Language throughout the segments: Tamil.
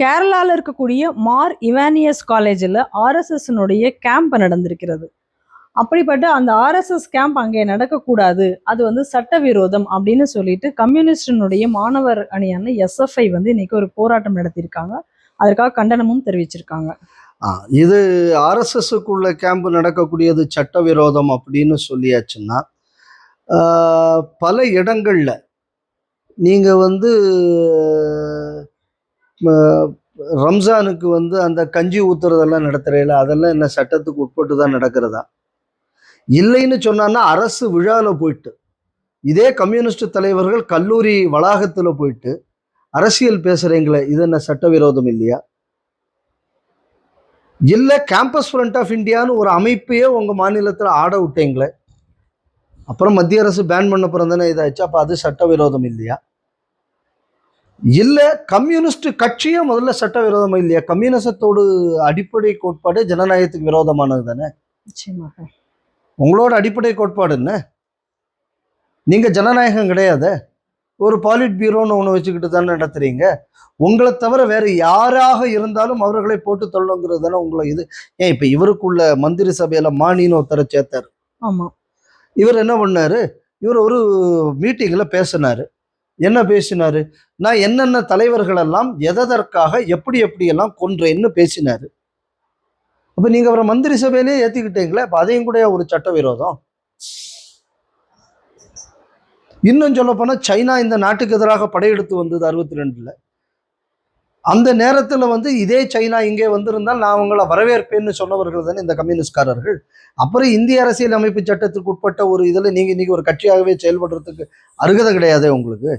கேரளால இருக்கக்கூடிய மார் இவானியஸ் காலேஜில் ஆர்எஸ்எஸ்னுடைய கேம்ப் நடந்திருக்கிறது. அப்படிப்பட்ட அந்த ஆர்எஸ்எஸ் கேம்ப் அங்கே நடக்கக்கூடாது, அது வந்து சட்டவிரோதம் அப்படின்னு சொல்லிட்டு கம்யூனிஸ்டினுடைய மாணவர் அணியான எஸ்எஃப்ஐ வந்து இன்னைக்கு ஒரு போராட்டம் நடத்தியிருக்காங்க. அதற்காக கண்டனமும் தெரிவிச்சிருக்காங்க. இது ஆர்எஸ்எஸ்க்குள்ள கேம்ப் நடக்கக்கூடியது சட்டவிரோதம் அப்படின்னு சொல்லியாச்சுன்னா, பல இடங்கள்ல நீங்க வந்து ரம்ஜானுக்கு வந்து அந்த கஞ்சி ஊத்துறதெல்லாம் நடத்துறையில அதெல்லாம் என்ன சட்டத்துக்கு உட்பட்டு தான் நடக்கிறதா? இல்லைன்னு சொன்னான்னா அரசு விழால போயிட்டு இதே கம்யூனிஸ்ட் தலைவர்கள் கல்லூரி வளாகத்துல போயிட்டு அரசியல் பேசுறீங்களே, இது என்ன சட்டவிரோதம் இல்லையா? இல்ல கேம்பஸ் ஃப்ரண்ட் ஆஃப் இந்தியான்னு ஒரு அமைப்பையே உங்க மாநிலத்துல ஆட விட்டீங்களே, அப்புறம் மத்திய அரசு பேன் பண்ண அப்புறம் தானே இதாச்சு, அப்ப அது சட்டவிரோதம் இல்லையா? இல்ல கம்யூனிஸ்ட் கட்சியும் முதல்ல சட்டவிரோதம் இல்லையா? கம்யூனிசத்தோடு அடிப்படை கோட்பாடு ஜனநாயகத்துக்கு விரோதமானது தானே. உங்களோட அடிப்படை கோட்பாடு என்ன? நீங்க ஜனநாயகம் கிடையாது, ஒரு பாலிட் பியூரோன்னு ஒன்று வச்சுக்கிட்டு தானே நடத்துறீங்க. உங்களை தவிர வேற யாராக இருந்தாலும் அவர்களை போட்டு தள்ளுங்கிறது தானே உங்களை இது. ஏன் இப்ப இவருக்குள்ள மந்திரி சபையில மானின்னு ஒருத்தரை சேர்த்தாரு. ஆமா, இவர் என்ன பண்ணாரு, இவர் ஒரு மீட்டிங்ல பேசினாரு. என்ன பேசினாரு? நான் என்னென்ன தலைவர்கள் எல்லாம் எதற்காக எப்படி எப்படியெல்லாம் கொன்றேன்னு பேசினாரு. அப்ப நீங்க அவரை மந்திரி சபையிலேயே ஏத்திக்கிட்டீங்களே, அப்ப அதையும் கூட ஒரு சட்டவிரோதம். இன்னும் சொல்ல போனா சைனா இந்த நாட்டுக்கு எதிராக படையெடுத்து வந்தது 62ல. அந்த நேரத்துல வந்து இதே சைனா இங்கே வந்திருந்தால் நான் அவங்கள வரவேற்பேன்னு சொன்னவர்கள் தானே இந்த கம்யூனிஸ்ட்காரர்கள். அப்புறம் இந்திய அரசியல் அமைப்பு சட்டத்துக்கு உட்பட்ட ஒரு இதுல நீங்க இன்னைக்கு ஒரு கட்சியாகவே செயல்படுறதுக்கு அருகதை கிடையாதே உங்களுக்கு.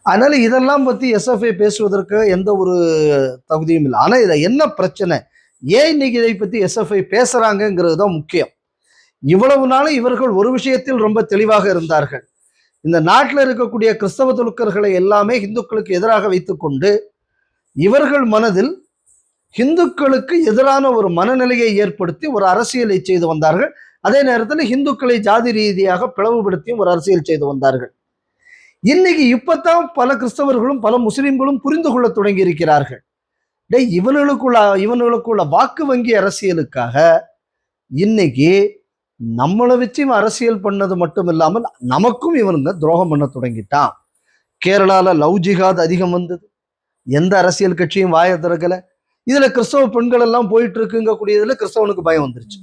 அதனால இதெல்லாம் பத்தி எஸ்எஃப்ஐ பேசுவதற்கு எந்த ஒரு தகுதியும் இல்லை. ஆனா இதை என்ன பிரச்சனை, ஏன் இன்னைக்கு இதை பத்தி எஸ்எஃப்ஐ பேசுறாங்கிறது தான் முக்கியம். இவ்வளவு நாளும் இவர்கள் ஒரு விஷயத்தில் ரொம்ப தெளிவாக இருந்தார்கள். இந்த நாட்டில் இருக்கக்கூடிய கிறிஸ்தவ துலுக்கர்களை எல்லாமே இந்துக்களுக்கு எதிராக வைத்துக்கொண்டு இவர்கள் மனதில் இந்துக்களுக்கு எதிரான ஒரு மனநிலையை ஏற்படுத்தி ஒரு அரசியலை செய்து வந்தார்கள். அதே நேரத்தில் இந்துக்களை ஜாதி ரீதியாக பிளவுபடுத்தியும் ஒரு அரசியல் செய்து வந்தார்கள். இன்னைக்கு இப்பத்தான் பல கிறிஸ்தவர்களும் பல முஸ்லிம்களும் புரிந்து கொள்ள தொடங்கி இருக்கிறார்கள். இவனுக்குள்ள வாக்கு வங்கி அரசியலுக்காக இன்னைக்கு நம்மளை வச்சு இவன் அரசியல் பண்ணது மட்டும் இல்லாமல் நமக்கும் இவனுங்க துரோகம் பண்ண தொடங்கிட்டான். கேரளால லவ் ஜிஹாத் அதிகம் வந்தது, எந்த அரசியல் கட்சியும் வாய திறக்கல. இதுல கிறிஸ்தவ பெண்கள் எல்லாம் போயிட்டு இருக்குங்க கூடியதுல கிறிஸ்தவனுக்கு பயம் வந்துருச்சு.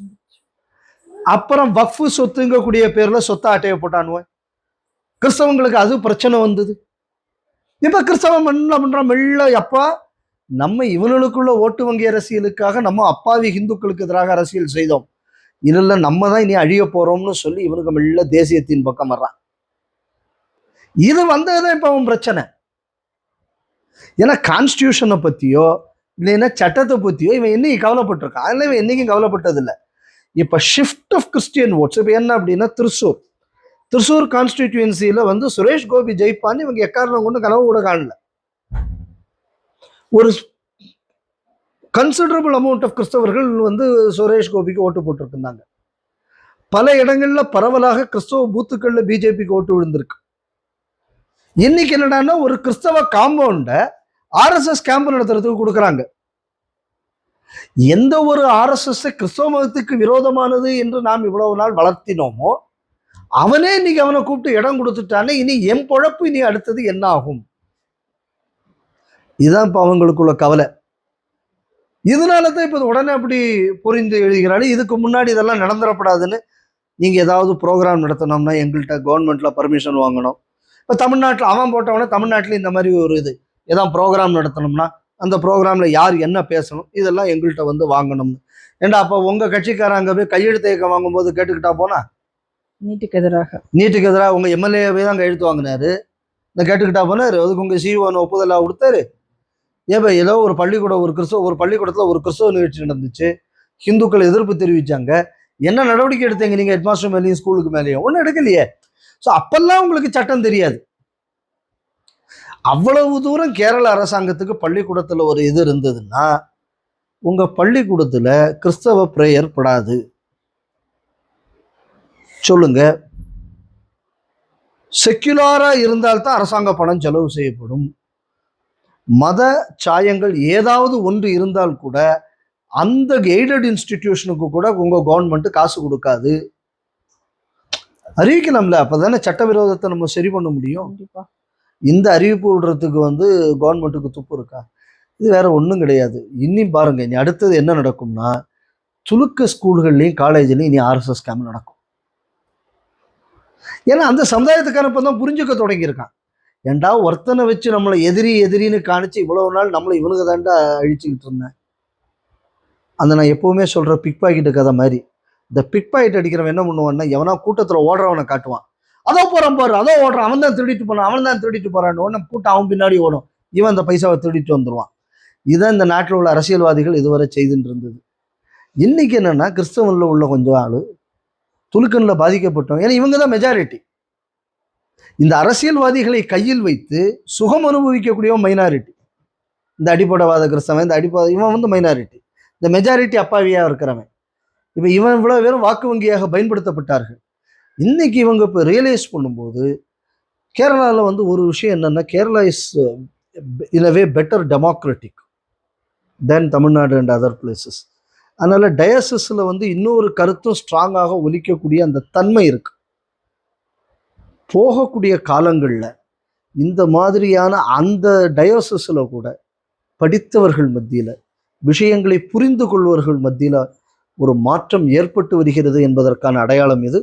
அப்புறம் வக்ஃபு சொத்துங்க கூடிய பேர்ல சொத்த அட்டையை போட்டானுவன், கிறிஸ்தவங்களுக்கு அது பிரச்சனை வந்தது. இப்ப கிறிஸ்தவம் என்ன பண்றான், மெல்ல அப்பா நம்ம இவனுக்குள்ள ஓட்டு வங்கி அரசியலுக்காக நம்ம அப்பாவி இந்துக்களுக்கு எதிராக அரசியல் செய்தோம், இல்ல நம்ம தான் இனி அழிய போறோம்னு சொல்லி இவனுக்கு மெல்ல தேசியத்தின் பக்கம் வர்றான். இது வந்ததுதான் இப்ப அவன் பிரச்சனை. ஏன்னா கான்ஸ்டியூஷனை பத்தியோ இல்லைன்னா சட்டத்தை பத்தியோ இவன் என்னைக்கு கவலைப்பட்டிருக்கான், அதனால இவன் என்னைக்கும் கவலைப்பட்டது இல்லை. இப்ப ஷிஃப்ட் ஆஃப் கிறிஸ்டியன் ஓட்ஸ் இப்ப என்ன அப்படின்னா, திருசூர் கான்ஸ்டிடியூன்சியில வந்து சுரேஷ் கோபி ஜெயிப்பான்னு இவங்க எக்காரணம் கொண்டு கனவு கூட காணல. ஒரு கன்சிடரபிள் அமௌண்ட் ஆஃப் கிறிஸ்தவர்கள் வந்து சுரேஷ் கோபிக்கு ஓட்டு போட்டிருந்தாங்க. பல இடங்கள்ல பரவலாக கிறிஸ்தவ பூத்துக்கள்ல பிஜேபிக்கு ஓட்டு விழுந்திருக்கு. இன்னைக்கு என்னடான்னா ஒரு கிறிஸ்தவ காம்பவுண்ட ஆர்எஸ்எஸ் கேம்ப் நடத்துறதுக்கு கொடுக்குறாங்க. எந்த ஒரு ஆர்எஸ்எஸ் கிறிஸ்தவ மதத்துக்கு விரோதமானது என்று நாம் இவ்வளவு நாள் வளர்த்தினோமோ அவனே இன்னைக்கு அவனை கூப்பிட்டு இடம் கொடுத்துட்டானே, இனி என் பொழப்பு இனி அடுத்தது என்ன ஆகும், இதுதான் இப்ப அவங்களுக்குள்ள கவலை. இதனாலதான் இப்ப உடனே அப்படி புரிந்து எழுதுகிறாரு. இதுக்கு முன்னாடி இதெல்லாம் நடந்துடப்படாதுன்னு நீங்க ஏதாவது ப்ரோக்ராம் நடத்தணும்னா எங்கள்கிட்ட கவர்மெண்ட்ல பர்மிஷன் வாங்கணும். இப்ப தமிழ்நாட்டில் அவன் போட்டவன தமிழ்நாட்டில் இந்த மாதிரி ஒரு இது ஏதாவது ப்ரோக்ராம் நடத்தணும்னா அந்த ப்ரோக்ராம்ல யார் என்ன பேசணும் இதெல்லாம் எங்கள்கிட்ட வந்து வாங்கணும்னு. ஏண்டா அப்ப உங்க கட்சிக்காரங்க போய் கையெழுத்து இயக்கம் வாங்கும்போது கேட்டுக்கிட்டா போனா, நீட்டுக்கு எதிராக உங்க எம்எல்ஏவே தான் கையெழுத்து வாங்கினாரு, இந்த கேட்டுக்கிட்டா போனாரு, அதுக்கு உங்க சிஓன்னு ஒப்புதலா கொடுத்தாரு. ஏதோ ஒரு பள்ளிக்கூடம் ஒரு பள்ளிக்கூடத்துல ஒரு கிறிஸ்தவ நிகழ்ச்சி நடந்துச்சு, ஹிந்துக்கள் எதிர்ப்பு தெரிவிச்சாங்க, என்ன நடவடிக்கை எடுத்தீங்க நீங்க ஹெட்மாஸ்டர் மேலேயும் ஸ்கூலுக்கு மேலேயும்? ஒன்றும் எடுக்கலையே. ஸோ அப்பெல்லாம் உங்களுக்கு சட்டம் தெரியாது. அவ்வளவு தூரம் கேரள அரசாங்கத்துக்கு பள்ளிக்கூடத்துல ஒரு இது இருந்ததுன்னா உங்க பள்ளிக்கூடத்துல கிறிஸ்தவ பிரேயர் படாது சொல்லுங்க. செக்யுலரா இருந்தால்தான் அரசாங்க பணம் செலவு செய்யப்படும். மத சாயங்கள் ஏதாவது ஒன்று இருந்தால் கூட அந்த எய்டட் இன்ஸ்டிடியூஷனுக்கு கூட உங்க கவர்மெண்ட் காசு கொடுக்காது. அறிவிக்கலாம்ல, அப்பதானே சட்டவிரோதத்தை நம்ம சரி பண்ண முடியும். கண்டிப்பா. இந்த அறிவிப்பு விடுறதுக்கு கவர்மெண்ட்டுக்கு துப்பு இருக்கா? இது வேற ஒன்றும் கிடையாது. இன்னும் பாருங்க, இனி அடுத்தது என்ன நடக்கும்னா, துலுக்க ஸ்கூல்கள்லையும் காலேஜ்லையும் இனி ஆர்எஸ்எஸ் ஸ்கேம் நடக்கும். ஏன்னா அந்த சமுதாயத்துக்கான இப்பதான் புரிஞ்சுக்க தொடங்கியிருக்கான். ஏண்டா ஒருத்தனை வச்சு நம்மளை எதிரி எதிரின்னு காணிச்சு இவ்வளவு நாள் நம்மளை இவனுக்கு தாண்டா அழிச்சுக்கிட்டு இருந்தேன். அந்த நான் எப்பவுமே சொல்ற பிக் பாக்கெட்டு கதை மாதிரி, இந்த பிக் பாக்கெட் அடிக்கிறவன் என்ன பண்ணுவான்னா, எவனா கூட்டத்துல ஓடுறவனை காட்டுவான். அதோ போறான் பாரு, அதோ ஓடுறான், அவன் தான் திருடிட்டு போறான், அவன் தான் திருடிட்டு போறான்னு உடனே கூட்டம் அவன் பின்னாடி ஓடும். இவன் அந்த பைசாவை திருடிட்டு வந்துருவான். இதுதான் இந்த நாட்டில் உள்ள அரசியல்வாதிகள் இதுவரை செய்துட்டு இருந்தது. இன்னைக்கு என்னன்னா, கிறிஸ்தவன்ல உள்ள கொஞ்சம் ஆளு துலுக்கன்ல பாதிக்கப்பட்டோம். ஏன்னா இவங்க தான் மெஜாரிட்டி. இந்த அரசியல்வாதிகளை கையில் வைத்து சுகம் அனுபவிக்கக்கூடிய மைனாரிட்டி. இந்த அடிப்படைவாத கிறிஸ்தவன், இந்த இவன் மைனாரிட்டி. இந்த மெஜாரிட்டி அப்பாவியா இருக்கிறவன். இப்ப இவன் இவ்வளவு பேரும் வாக்கு வங்கியாக பயன்படுத்தப்பட்டார்கள். இன்னைக்கு இவங்க இப்ப ரியலைஸ் பண்ணும்போது, கேரளாவில் ஒரு விஷயம் என்னன்னா, Kerala is in a way better democratic then Tamil Nadu and other places. அதனால டயசிஸ்ல இன்னொரு கருத்தும் ஸ்ட்ராங்காக ஒலிக்கக்கூடிய அந்த தன்மை இருக்கு. போகக்கூடிய காலங்களில் இந்த மாதிரியான அந்த டயோசிஸ்ல கூட படித்தவர்கள் மத்தியில், விஷயங்களை புரிந்து கொள்வர்கள் மத்தியில் ஒரு மாற்றம் ஏற்பட்டு வருகிறது என்பதற்கான அடையாளம் இது.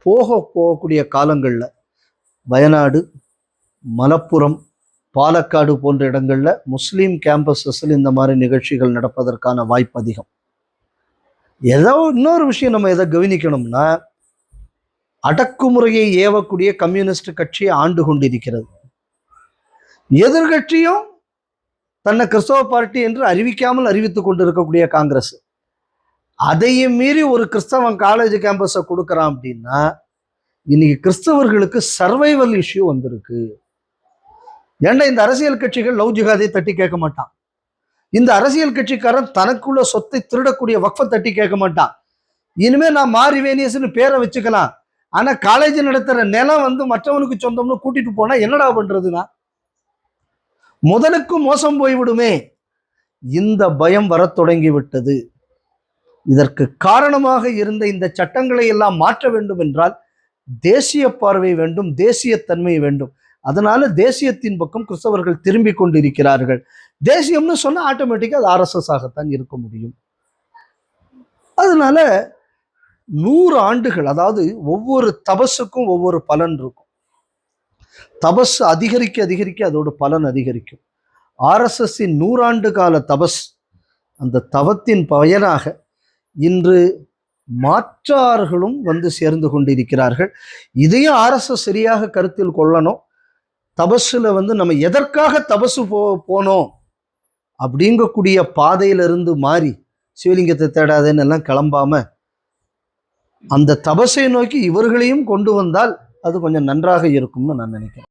போகக்கூடிய காலங்களில் வயநாடு, மலப்புரம், பாலக்காடு போன்ற இடங்களில் முஸ்லீம் கேம்பஸஸில் இந்த மாதிரி நிகழ்ச்சிகள் நடப்பதற்கான வாய்ப்பு அதிகம். ஏதோ இன்னொரு விஷயம் நம்ம எதை கவனிக்கணும்னா, அடக்குமுறையை ஏவக்கூடிய கம்யூனிஸ்ட் கட்சி ஆண்டு கொண்டிருக்கிறது. எதிர்கட்சியும் தன்னை கிறிஸ்தவ பார்ட்டி என்று அறிவிக்காமல் அறிவித்துக் கொண்டிருக்கக்கூடிய காங்கிரஸ், அதையும் மீறி ஒரு கிறிஸ்தவன் காலேஜ் கேம்பஸை கொடுக்கறான் அப்படின்னா, இன்னைக்கு கிறிஸ்தவர்களுக்கு சர்வைவல் இஷ்யூ வந்திருக்கு. ஏன்னா இந்த அரசியல் கட்சிகள் லவ் ஜிகாதை தட்டி கேட்க மாட்டான். இந்த அரசியல் கட்சிக்காரன் தனக்குள்ள சொத்தை திருடக்கூடிய வக்ஃபை தட்டி கேட்க மாட்டான். இனிமே நான் மாரிவேனியஸ்னு பேரை வச்சுக்கலாம், ஆனா காலேஜ் நடத்துற நிலம் மற்றவனுக்கு சொந்தம்னு கூட்டிட்டு போனா என்னடா பண்றதுன்னா, முதலுக்கும் மோசம் போய்விடுமே. இந்த பயம் வரத் தொடங்கி விட்டது. இதற்கு காரணமாக இருந்த இந்த சட்டங்களை எல்லாம் மாற்ற வேண்டும் என்றால் தேசிய பார்வை வேண்டும், தேசியத்தன்மை வேண்டும். அதனால தேசியத்தின் பக்கம் கிறிஸ்தவர்கள் திரும்பி கொண்டிருக்கிறார்கள். தேசியம்னு சொன்னா ஆட்டோமேட்டிக்கா அது ஆர்எஸ்எஸ் ஆகத்தான் இருக்க முடியும். அதனால 100 ஆண்டுகள், அதாவது ஒவ்வொரு தபஸுக்கும் ஒவ்வொரு பலன் இருக்கும். தபஸ் அதிகரிக்க அதிகரிக்க அதோட பலன் அதிகரிக்கும். ஆர்எஸ்எஸ்ஸின் 100 ஆண்டு கால தபஸ், அந்த தவத்தின் பயனாக இன்று மாற்றார்களும் சேர்ந்து கொண்டிருக்கிறார்கள். இதையும் ஆர்எஸ்எஸ் சரியாக கருத்தில் கொள்ளணும். தபஸுல நம்ம எதற்காக தபசு போனோம் அப்படிங்கக்கூடிய பாதையிலிருந்து மாறி சிவலிங்கத்தை தேடாதேன்னு எல்லாம் கிளம்பாம அந்த தபஸை நோக்கி இவர்களையும் கொண்டு வந்தால் அது கொஞ்சம் நன்றாக இருக்கும்னு நான் நினைக்கிறேன்.